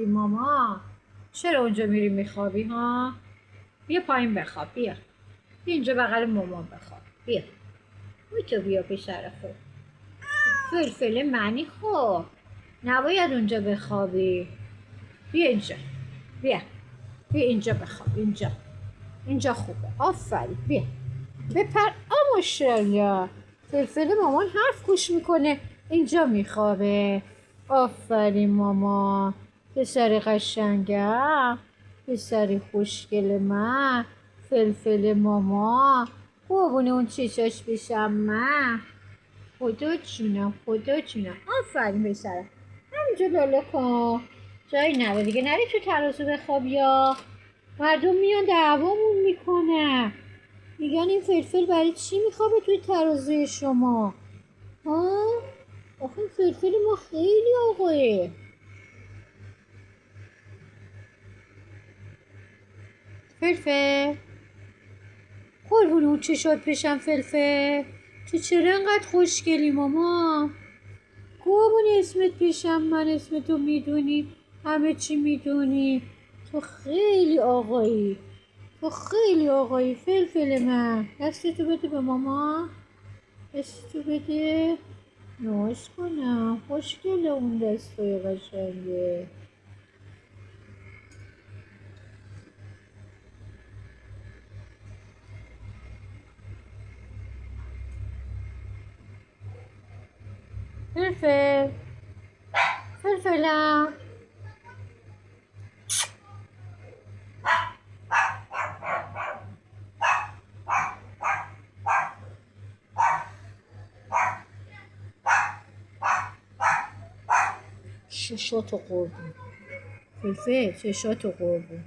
ماما چرا اونجا میری میخوابی ها؟ بیا پایین بخواب. بیا اینجا بغل مامان بخواب. بیا تو بیا پسر خوب. فلفل منی خوب نباید اونجا بخوابی. بیا اینجا. بیا اینجا بخواب. اینجا خوبه. آفرین. بیا بپر. ماشاءالله فلفل مامان حرف گوش میکنه اینجا میخوابه. آفرین ماما پسر قشنگم، پسر خوشگل من، فلفل ماما قربون اون چشاش بشم من. خدا جونم آفرین پسرم. همینجا لالا کن جایی نره دیگه. نری تو ترازو بخواب یا مردم میان دعوامون میکنن میگن این فلفل برای چی میخوابه توی ترازوی شما ها؟ آخه این فلفل ما خیلی آقایه. فلفل قربون اون چشات بشم فلفل. تو چرا انقدر خوشگلی ماما؟ قربون اسمت بشم من. اسمتو میدونی، همه چی میدونی. تو خیلی آقایی، فلفل من. دستتو بده به ماما. دستتو بده نوش کنم. خوشگله اون دستای قشنگه. فلفل فلفلم. چشاتو قربون فلفل، چشاتو قربون.